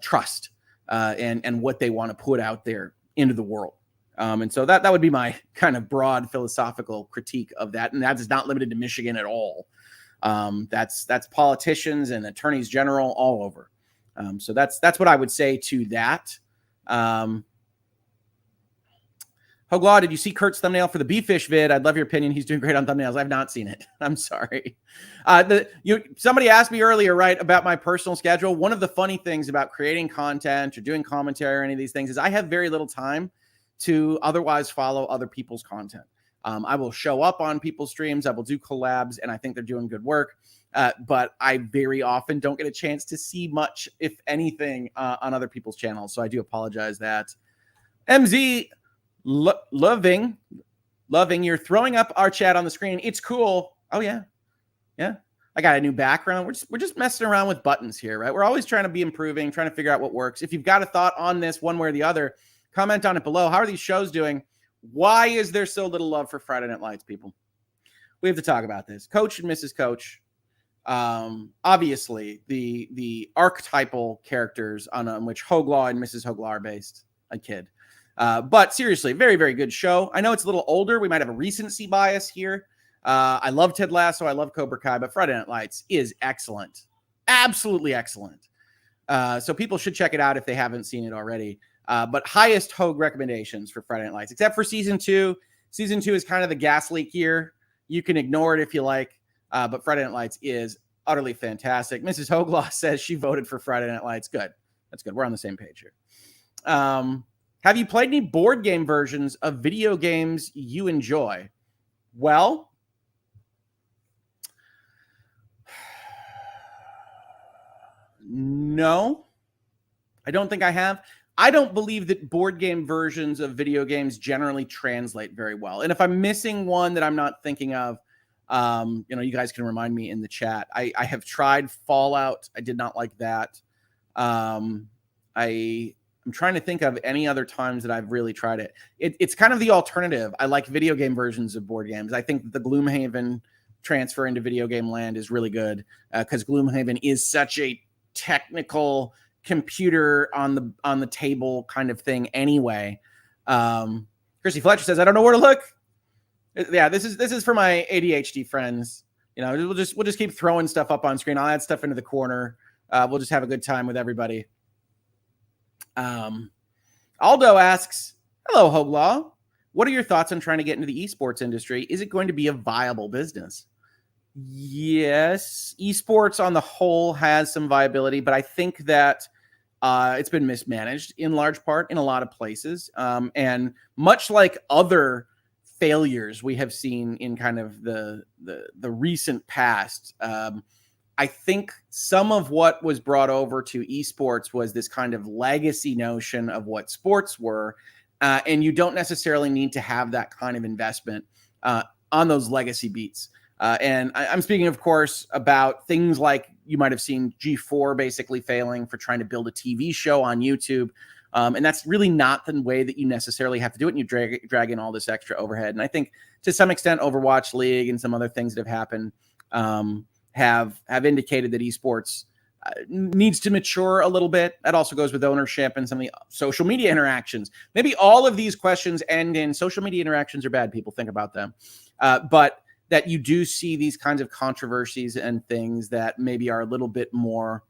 trust and what they want to put out there into the world. And so that would be my kind of broad philosophical critique of that. And that is not limited to Michigan at all. That's politicians and attorneys general all over. So that's what I would say to that. Hoeg Law, did you see Kurt's thumbnail for the Beefish vid? I'd love your opinion. He's doing great on thumbnails. I've not seen it. I'm sorry. Somebody asked me earlier, right, about my personal schedule. One of the funny things about creating content or doing commentary or any of these things is I have very little time to otherwise follow other people's content. I will show up on people's streams. I will do collabs, and I think they're doing good work. But I very often don't get a chance to see much, if anything, on other people's channels. So I do apologize that. MZ, loving, you're throwing up our chat on the screen. It's cool. Oh, yeah. Yeah. I got a new background. We're just messing around with buttons here, right? We're always trying to be improving, trying to figure out what works. If you've got a thought on this one way or the other, comment on it below. How are these shows doing? Why is there so little love for Friday Night Lights, people? We have to talk about this. Coach and Mrs. Coach. Obviously, the archetypal characters on which Hoeg Law and Mrs. Hoeg Law are based. I kid. But seriously, very, very good show. I know it's a little older. We might have a recency bias here. I love Ted Lasso. I love Cobra Kai, but Friday Night Lights is excellent. Absolutely excellent. So people should check it out if they haven't seen it already. But highest Hoeg recommendations for Friday Night Lights, except for season 2. Season 2 is kind of the gas leak year. You can ignore it if you like. But Friday Night Lights is utterly fantastic. Mrs. Hoeg Law says she voted for Friday Night Lights. Good. That's good. We're on the same page here. Have you played any board game versions of video games you enjoy? Well, no, I don't think I have. I don't believe that board game versions of video games generally translate very well. And if I'm missing one that I'm not thinking of, you guys can remind me in the chat. I have tried Fallout. I did not like that. I'm trying to think of any other times that I've really tried it. It's kind of the alternative. I like video game versions of board games. I think the Gloomhaven transfer into video game land is really good because Gloomhaven is such a technical computer on the table kind of thing anyway. Chrissy Fletcher says, I don't know where to look. Yeah, this is for my ADHD friends. We'll just keep throwing stuff up on screen. I'll add stuff into the corner. We'll just have a good time with everybody. Aldo asks, hello, Hoeg Law. What are your thoughts on trying to get into the esports industry? Is it going to be a viable business? Yes, esports on the whole has some viability, but I think that it's been mismanaged in large part in a lot of places. And much like other failures we have seen in kind of the recent past, I think some of what was brought over to esports was this kind of legacy notion of what sports were. And you don't necessarily need to have that kind of investment on those legacy beats. And I'm speaking, of course, about things like you might have seen G4 basically failing for trying to build a TV show on YouTube. And that's really not the way that you necessarily have to do it. And you drag in all this extra overhead. And I think to some extent, Overwatch League and some other things that have happened have indicated that esports needs to mature a little bit. That also goes with ownership and some of the social media interactions. Maybe all of these questions end in social media interactions are bad. People think about them. But that you do see these kinds of controversies and things that maybe are a little bit more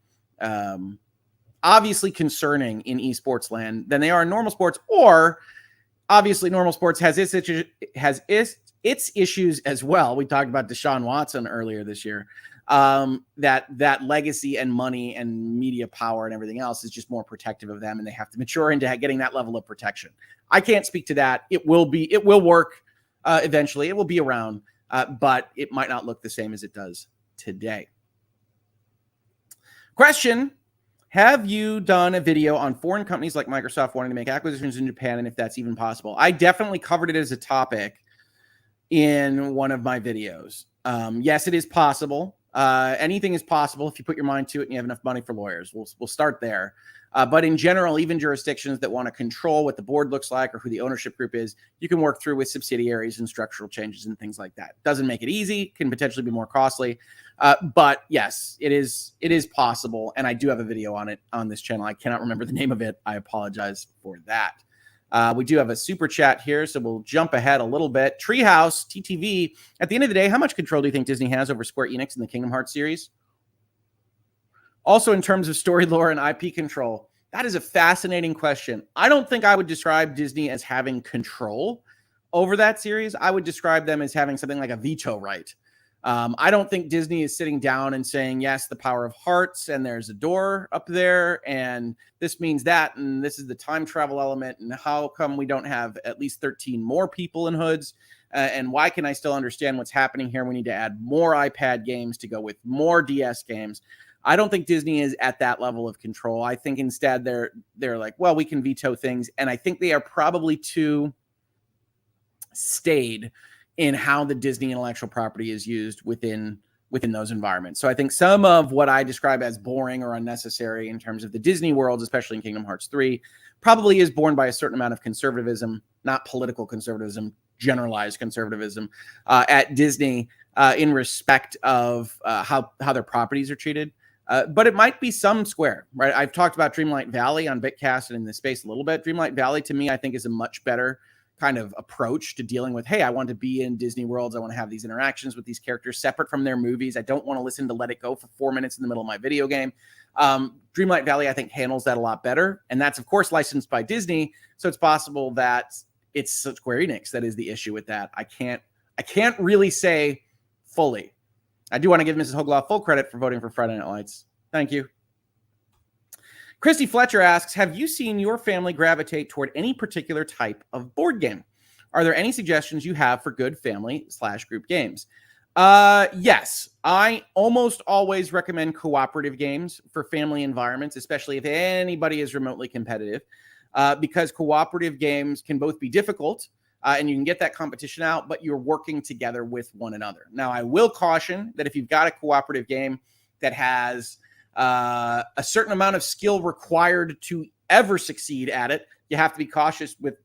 obviously concerning in esports land than they are in normal sports, or obviously normal sports has its issues as well. We talked about Deshaun Watson earlier this year. That legacy and money and media power and everything else is just more protective of them, and they have to mature into getting that level of protection. I can't speak to that. It will work eventually. It will be around, but it might not look the same as it does today. Question: have you done a video on foreign companies like Microsoft wanting to make acquisitions in Japan, and if that's even possible? I definitely covered it as a topic in one of my videos. Yes, it is possible. Anything is possible if you put your mind to it and you have enough money for lawyers. We'll start there. But in general, even jurisdictions that want to control what the board looks like or who the ownership group is, you can work through with subsidiaries and structural changes and things like that. Doesn't make it easy, can potentially be more costly. But yes, it is possible. And I do have a video on it on this channel. I cannot remember the name of it. I apologize for that. We do have a super chat here, so we'll jump ahead a little bit. Treehouse, TTV, at the end of the day, how much control do you think Disney has over Square Enix in the Kingdom Hearts series? Also, in terms of story lore and IP control, that is a fascinating question. I don't think I would describe Disney as having control over that series. I would describe them as having something like a veto right. I don't think Disney is sitting down and saying, yes, the power of hearts, and there's a door up there, and this means that, and this is the time travel element, and how come we don't have at least 13 more people in hoods, and why can I still understand what's happening here? We need to add more iPad games to go with more DS games. I don't think Disney is at that level of control. I think instead they're like, well, we can veto things, and I think they are probably too staid in how the Disney intellectual property is used within those environments. So I think some of what I describe as boring or unnecessary in terms of the Disney worlds, especially in Kingdom Hearts 3, probably is borne by a certain amount of conservatism, not political conservatism, generalized conservatism at Disney in respect of how their properties are treated. But it might be some Square, right? I've talked about Dreamlight Valley on Bitcast and in this space a little bit. Dreamlight Valley, to me, I think is a much better kind of approach to dealing with, hey, I want to be in Disney worlds. I want to have these interactions with these characters separate from their movies. I don't want to listen to Let It Go for 4 minutes in the middle of my video game. Dreamlight Valley, I think, handles that a lot better. And that's, of course, licensed by Disney. So it's possible that it's Square Enix that is the issue with that. I can't really say fully. I do want to give Mrs. Hoeg Law full credit for voting for Friday Night Lights. Thank you. Christy Fletcher asks, have you seen your family gravitate toward any particular type of board game? Are there any suggestions you have for good family/group games? Yes, I almost always recommend cooperative games for family environments, especially if anybody is remotely competitive, because cooperative games can both be difficult and you can get that competition out, but you're working together with one another. Now, I will caution that if you've got a cooperative game that has a certain amount of skill required to ever succeed at it, you have to be cautious with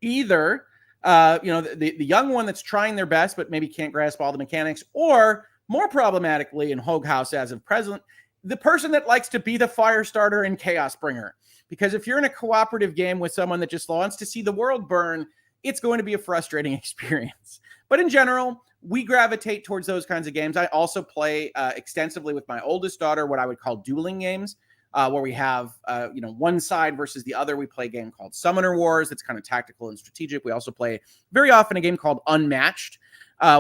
either the young one that's trying their best but maybe can't grasp all the mechanics, or more problematically in Hoeg House as of present, the person that likes to be the fire starter and chaos bringer. Because if you're in a cooperative game with someone that just wants to see the world burn, it's going to be a frustrating experience. But in general, we gravitate towards those kinds of games. I also play extensively with my oldest daughter what I would call dueling games, where we have one side versus the other. We play a game called Summoner Wars that's kind of tactical and strategic. We also play very often a game called Unmatched,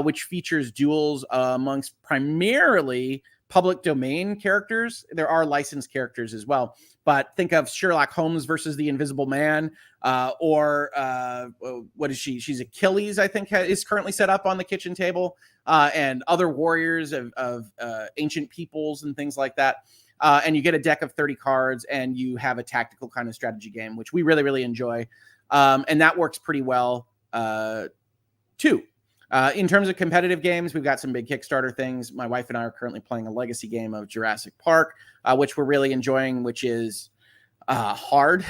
which features duels amongst primarily public domain characters. There are licensed characters as well, but think of Sherlock Holmes versus the Invisible Man, or what is she? She's Achilles, I think, is currently set up on the kitchen table, and other warriors of ancient peoples and things like that. And you get a deck of 30 cards, and you have a tactical kind of strategy game, which we really, really enjoy. And that works pretty well, too. In terms of competitive games, we've got some big Kickstarter things. My wife and I are currently playing a legacy game of Jurassic Park, which we're really enjoying, which is hard.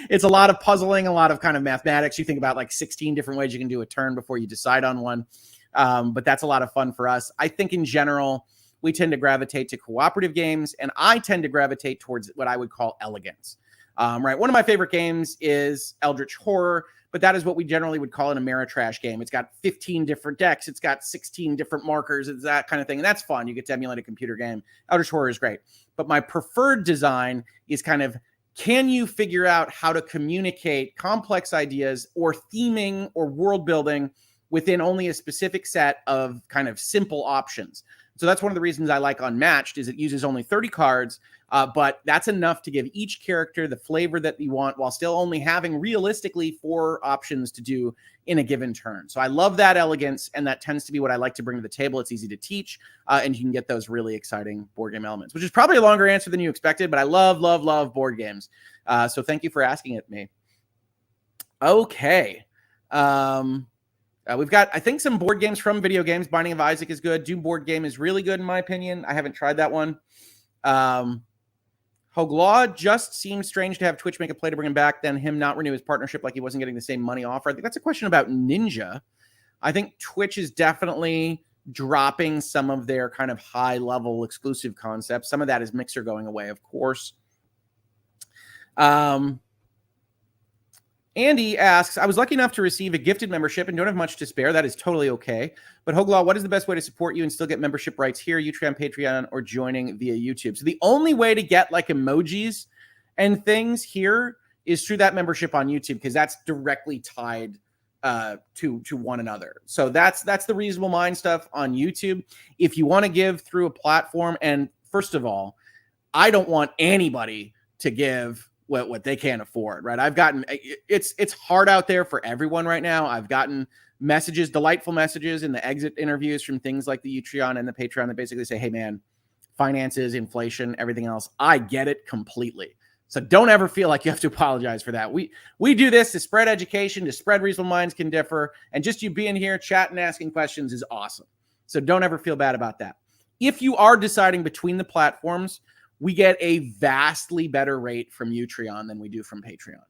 It's a lot of puzzling, a lot of kind of mathematics. You think about like 16 different ways you can do a turn before you decide on one. But that's a lot of fun for us. I think in general, we tend to gravitate to cooperative games, and I tend to gravitate towards what I would call elegance. Right. One of my favorite games is Eldritch Horror, but that is what we generally would call an Ameritrash game. It's got 15 different decks. It's got 16 different markers. It's that kind of thing. And that's fun. You get to emulate a computer game. Eldritch Horror is great. But my preferred design is kind of, can you figure out how to communicate complex ideas or theming or world building within only a specific set of kind of simple options? So that's one of the reasons I like Unmatched, is it uses only 30 cards, but that's enough to give each character the flavor that you want while still only having realistically 4 options to do in a given turn. So I love that elegance, and that tends to be what I like to bring to the table. It's easy to teach, and you can get those really exciting board game elements, which is probably a longer answer than you expected, but I love, love, love board games. So thank you for asking it me. Okay. We've got, I think, some board games from video games. Binding of Isaac is good. Doom board game is really good, in my opinion. I haven't tried that one. Hoeg Law, just seems strange to have Twitch make a play to bring him back, then him not renew his partnership like he wasn't getting the same money offer. I think that's a question about Ninja. I think Twitch is definitely dropping some of their kind of high-level exclusive concepts. Some of that is Mixer going away, of course. Andy asks, I was lucky enough to receive a gifted membership and don't have much to spare. That is totally okay. But Hoeg Law, what is the best way to support you and still get membership rights here, Utreon, Patreon, or joining via YouTube? So the only way to get like emojis and things here is through that membership on YouTube, because that's directly tied to one another. So that's the Reasonable Mind stuff on YouTube. If you want to give through a platform, and first of all, I don't want anybody to give what they can't afford, right? I've gotten, it's hard out there for everyone right now. I've gotten messages, delightful messages in the exit interviews from things like the Utreon and the Patreon that basically say, hey man, finances, inflation, everything else, I get it completely. So don't ever feel like you have to apologize for that. We do this to spread education, to spread Reasonable Minds Can Differ, and just you being here, chatting, asking questions is awesome. So don't ever feel bad about that. If you are deciding between the platforms, we get a vastly better rate from Utreon than we do from Patreon.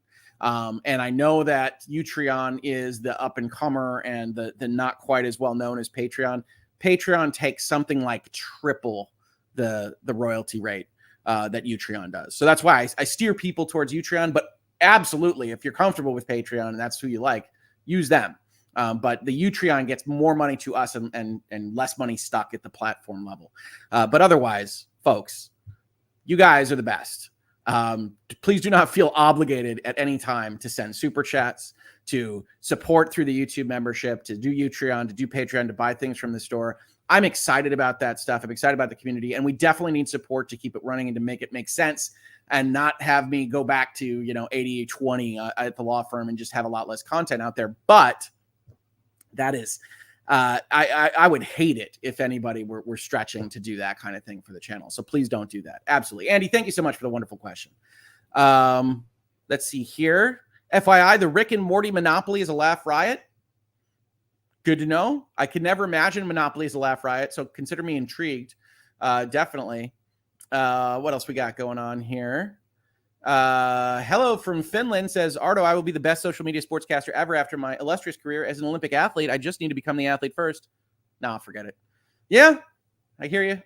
And I know that Utreon is the up-and-comer and the not quite as well-known as Patreon. Patreon takes something like triple the royalty rate that Utreon does. So that's why I steer people towards Utreon. But absolutely, if you're comfortable with Patreon and that's who you like, use them. But the Utreon gets more money to us and less money stuck at the platform level. But otherwise, folks, you guys are the best. Please do not feel obligated at any time to send super chats, to support through the YouTube membership, to do Utreon, to do Patreon, to buy things from the store. I'm excited about that stuff. I'm excited about the community, and we definitely need support to keep it running and to make it make sense and not have me go back to, 80-20 at the law firm and just have a lot less content out there. But that is, I would hate it if anybody were stretching to do that kind of thing for the channel. So please don't do that. Absolutely. Andy, thank you so much for the wonderful question. Let's see here. FYI, the Rick and Morty Monopoly is a laugh riot. Good to know. I could never imagine Monopoly is a laugh riot, so consider me intrigued. Definitely. What else we got going on here? Hello from Finland says, Ardo, I will be the best social media sportscaster ever after my illustrious career as an Olympic athlete. I just need to become the athlete first. Nah, forget it. Yeah, I hear you.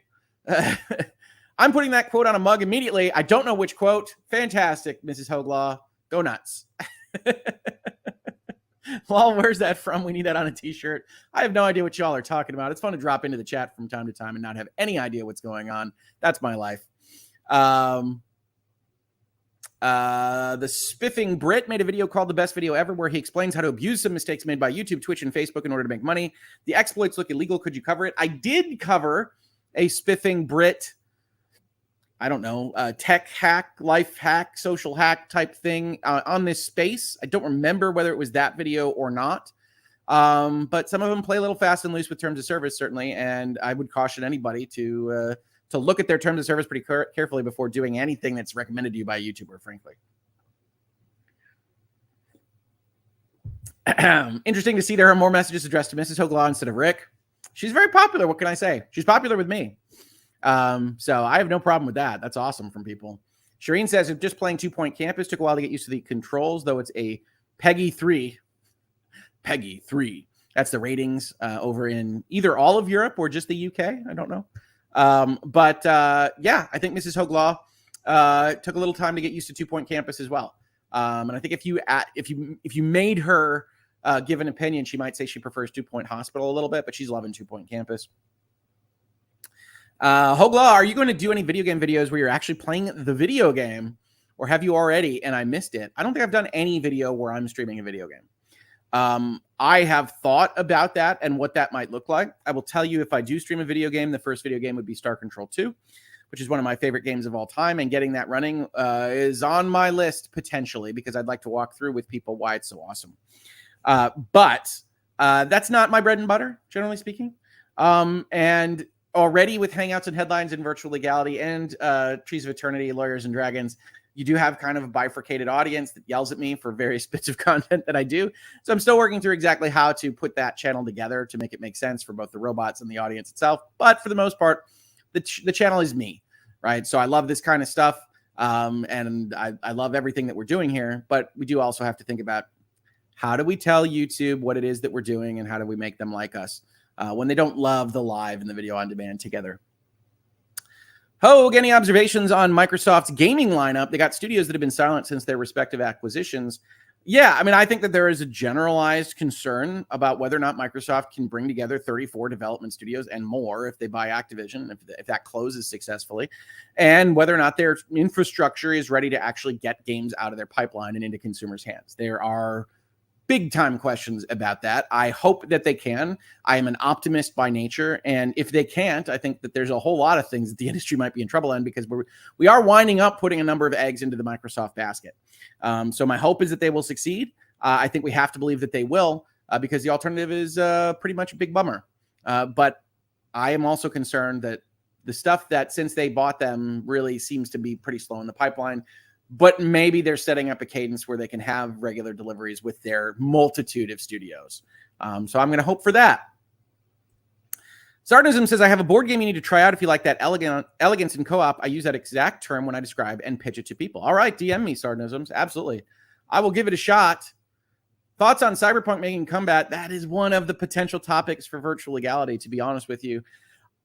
I'm putting that quote on a mug immediately. I don't know which quote. Fantastic, Mrs. Hoeg Law. Go nuts. Law, where's that from? We need that on a t-shirt. I have no idea what y'all are talking about. It's fun to drop into the chat from time to time and not have any idea what's going on. That's my life. The Spiffing Brit made a video called The Best Video Ever, where he explains how to abuse some mistakes made by YouTube, Twitch, and Facebook in order to make money. The exploits look illegal. Could you cover it? I did cover a Spiffing Brit, I don't know, tech hack, life hack, social hack type thing on this space. I don't remember whether it was that video or not. But some of them play a little fast and loose with terms of service, certainly. And I would caution anybody to look at their terms of service pretty carefully before doing anything that's recommended to you by a YouTuber, frankly. Interesting to see there are more messages addressed to Mrs. Hoeg Law instead of Rick. She's very popular. What can I say? She's popular with me. So I have no problem with that. That's awesome from people. Shireen says, just playing 2 Point Campus took a while to get used to the controls, though it's a Peggy 3. Peggy 3. That's the ratings over in either all of Europe or just the UK. I don't know. Yeah, I think Mrs. Hoeg Law took a little time to get used to 2 Point Campus as well. And I think if you made her give an opinion, she might say she prefers 2 Point Hospital a little bit, but she's loving 2 Point Campus. Hoeg Law, are you going to do any video game videos where you're actually playing the video game, or have you already and I missed it? I don't think I've done any video where I'm streaming a video game. I have thought about that and what that might look like. I will tell you, if I do stream a video game, the first video game would be Star Control 2, which is one of my favorite games of all time. And getting that running is on my list potentially, because I'd like to walk through with people why it's so awesome. But that's not my bread and butter, generally speaking. And already with Hangouts and Headlines and Virtual Legality and Trees of Eternity, Lawyers and Dragons, you do have kind of a bifurcated audience that yells at me for various bits of content that I do. So I'm still working through exactly how to put that channel together to make it make sense for both the robots and the audience itself. But for the most part, the channel is me, right? So I love this kind of stuff. And I love everything that we're doing here. But we do also have to think about, how do we tell YouTube what it is that we're doing, and how do we make them like us when they don't love the live and the video on demand together? Hoeg, any observations on Microsoft's gaming lineup? They got studios that have been silent since their respective acquisitions. Yeah, I mean, I think that there is a generalized concern about whether or not Microsoft can bring together 34 development studios and more if they buy Activision, if that closes successfully, and whether or not their infrastructure is ready to actually get games out of their pipeline and into consumers' hands. There are big time questions about that. I hope that they can. I am an optimist by nature. And if they can't, I think that there's a whole lot of things that the industry might be in trouble in, because we are winding up putting a number of eggs into the Microsoft basket. So my hope is that they will succeed. I think we have to believe that they will, because the alternative is pretty much a big bummer. But I am also concerned that the stuff that since they bought them really seems to be pretty slow in the pipeline. But maybe they're setting up a cadence where they can have regular deliveries with their multitude of studios. So I'm going to hope for that. Sarnism says, I have a board game you need to try out if you like that elegance in co-op. I use that exact term when I describe and pitch it to people. All right, DM me, Sarnisms. Absolutely. I will give it a shot. Thoughts on Cyberpunk making comeback? That is one of the potential topics for Virtual Legality, to be honest with you.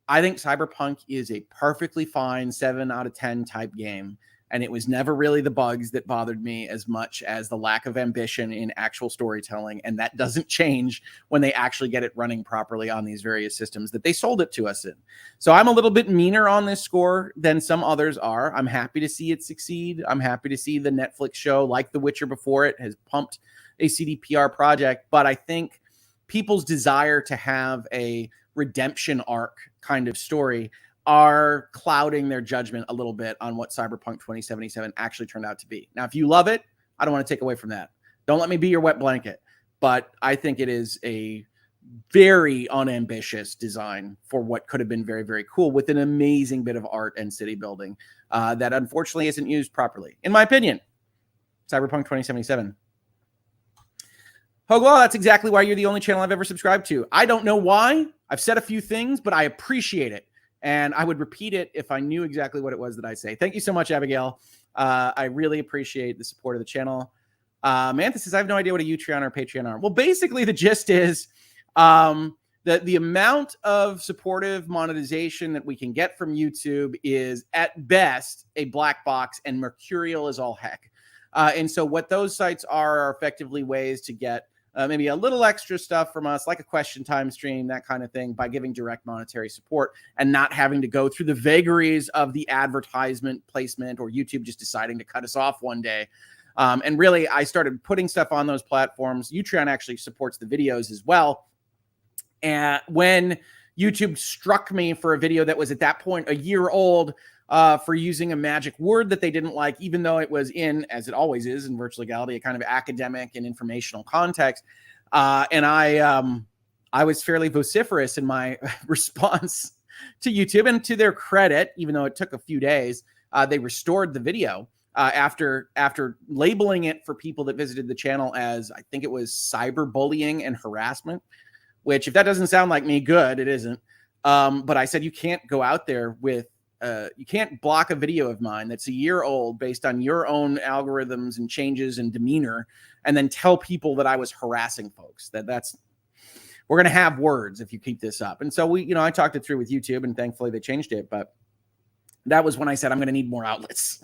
I think Cyberpunk is a perfectly fine 7 out of 10 type game. And it was never really the bugs that bothered me as much as the lack of ambition in actual storytelling. And that doesn't change when they actually get it running properly on these various systems that they sold it to us in. So I'm a little bit meaner on this score than some others are. I'm happy to see it succeed. I'm happy to see the Netflix show, like The Witcher before it, has pumped a CDPR project. But I think people's desire to have a redemption arc kind of story are clouding their judgment a little bit on what Cyberpunk 2077 actually turned out to be. Now, if you love it, I don't want to take away from that. Don't let me be your wet blanket. But I think it is a very unambitious design for what could have been very, very cool, with an amazing bit of art and city building that unfortunately isn't used properly, in my opinion. Cyberpunk 2077. Hoeg Law, that's exactly why you're the only channel I've ever subscribed to. I don't know why. I've said a few things, but I appreciate it. And I would repeat it if I knew exactly what it was that I say. Thank you so much, Abigail. I really appreciate the support of the channel. Mantha says, I have no idea what a Utreon or Patreon are. Well, basically, the gist is the amount of supportive monetization that we can get from YouTube is, at best, a black box, and mercurial as all heck. And so what those sites are effectively ways to get maybe a little extra stuff from us, like a question time stream, that kind of thing, by giving direct monetary support and not having to go through the vagaries of the advertisement placement or YouTube just deciding to cut us off one day. And really, I started putting stuff on those platforms. Utreon actually supports the videos as well. And when YouTube struck me for a video that was at that point a year old for using a magic word that they didn't like, even though it was in, as it always is in Virtual Legality, a kind of academic and informational context. And I was fairly vociferous in my response to YouTube. And to their credit, even though it took a few days, they restored the video after labeling it for people that visited the channel as, I think it was cyberbullying and harassment, which, if that doesn't sound like me, good, it isn't. But I said, you can't go out there with you can't block a video of mine that's a year old based on your own algorithms and changes in demeanor, and then tell people that I was harassing folks. We're going to have words if you keep this up. And so I talked it through with YouTube, and thankfully they changed it. But that was when I said, I'm going to need more outlets.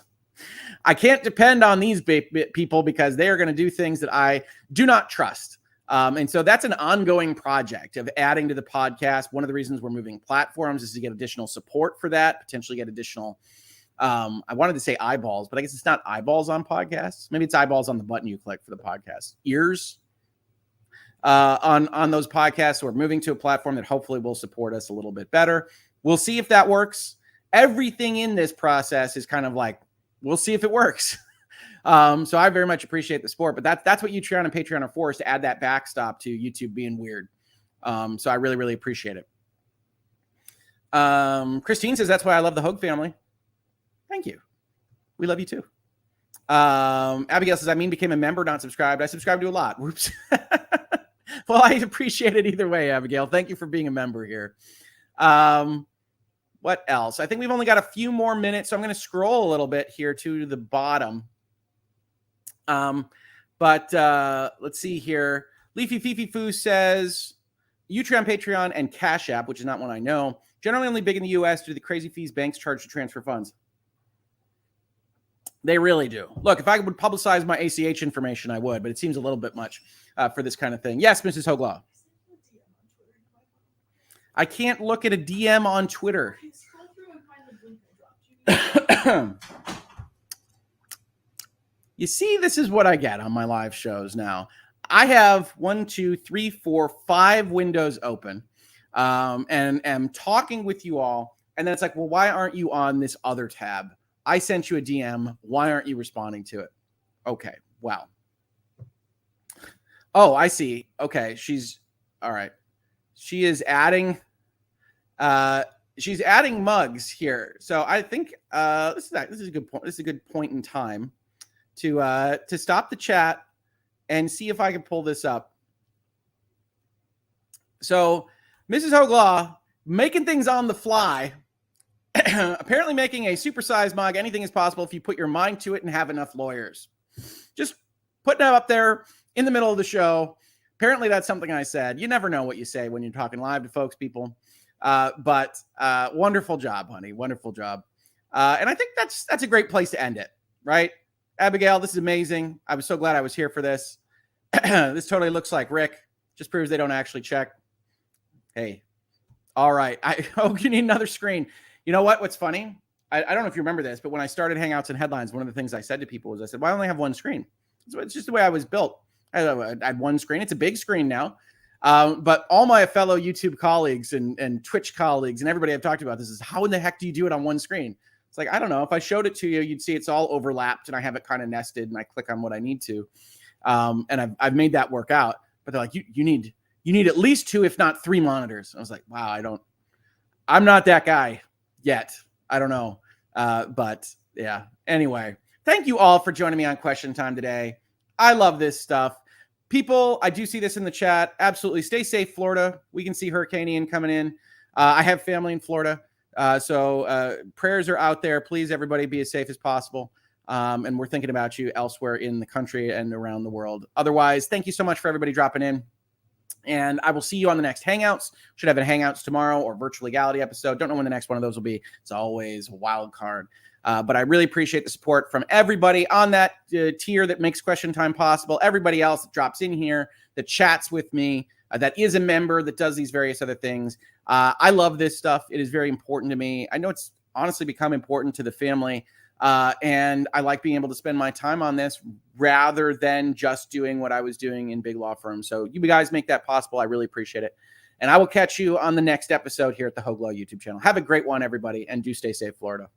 I can't depend on these people because they are going to do things that I do not trust. And so that's an ongoing project of adding to the podcast. One of the reasons we're moving platforms is to get additional support for that, potentially get additional, I wanted to say eyeballs, but I guess it's not eyeballs on podcasts. Maybe it's eyeballs on the button you click for the podcast. Ears on those podcasts. So we're moving to a platform that hopefully will support us a little bit better. We'll see if that works. Everything in this process is kind of like, we'll see if it works. So I very much appreciate the support, but that's what Utreon and Patreon are for, is to add that backstop to YouTube being weird. So I really, really appreciate it. Christine says, that's why I love the Hoeg family. Thank you. We love you too. Abigail says, I became a member, not subscribed. I subscribed to a lot. Whoops. Well, I appreciate it either way, Abigail. Thank you for being a member here. What else? I think we've only got a few more minutes, so I'm going to scroll a little bit here to the bottom. But let's see here. Leafy Fifi Foo says, Utreon, Patreon, and Cash App, which is not one I know, generally only big in the U.S. due to the crazy fees banks charge to transfer funds. They really do. Look, if I would publicize my ACH information, I would, but it seems a little bit much for this kind of thing. Yes, Mrs. Hoeg Law. I can't look at a DM on Twitter. You see, this is what I get on my live shows now. I have 1, 2, 3, 4, 5 windows open, and am talking with you all. And then it's like, well, why aren't you on this other tab? I sent you a DM. Why aren't you responding to it? Okay. Wow. Oh, I see. Okay. All right. She is adding, she's adding mugs here. So I think this is a good point. This is a good point in time to stop the chat and see if I can pull this up. So Mrs. Hoeg Law making things on the fly, apparently making a supersized mug. Anything is possible if you put your mind to it and have enough lawyers. Just putting it up there in the middle of the show. Apparently that's something I said. You never know what you say when you're talking live to folks, people. But wonderful job, honey. Wonderful job. And I think that's a great place to end it, right? Abigail, this is amazing. I was so glad I was here for this. This totally looks like Rick. Just proves they don't actually check. Hey. All right. Oh, you need another screen. You know what? What's funny? I don't know if you remember this, but when I started Hangouts and Headlines, one of the things I said to people was, I said, why only have one screen? It's just the way I was built. I had one screen. It's a big screen now. But all my fellow YouTube colleagues and Twitch colleagues and everybody I've talked about this is, how in the heck do you do it on one screen? It's like, I don't know. If I showed it to you, you'd see it's all overlapped and I have it kind of nested and I click on what I need to. And I've made that work out. But they're like, you need at least 2, if not 3 monitors. I was like, wow, I'm not that guy yet. I don't know. But yeah, anyway, thank you all for joining me on Question Time today. I love this stuff. People, I do see this in the chat. Absolutely. Stay safe, Florida. We can see Hurricane Ian coming in. I have family in Florida. So prayers are out there. Please, everybody, be as safe as possible. And we're thinking about you elsewhere in the country and around the world. Otherwise, thank you so much for everybody dropping in. And I will see you on the next Hangouts. Should have a Hangouts tomorrow or Virtual Legality episode. Don't know when the next one of those will be. It's always a wild card. But I really appreciate the support from everybody on that tier that makes Question Time possible. Everybody else that drops in here, that chats with me, that is a member, that does these various other things. I love this stuff. It is very important to me. I know it's honestly become important to the family. And I like being able to spend my time on this rather than just doing what I was doing in big law firms. So you guys make that possible. I really appreciate it. And I will catch you on the next episode here at the Hoeg Law YouTube channel. Have a great one, everybody, and do stay safe, Florida.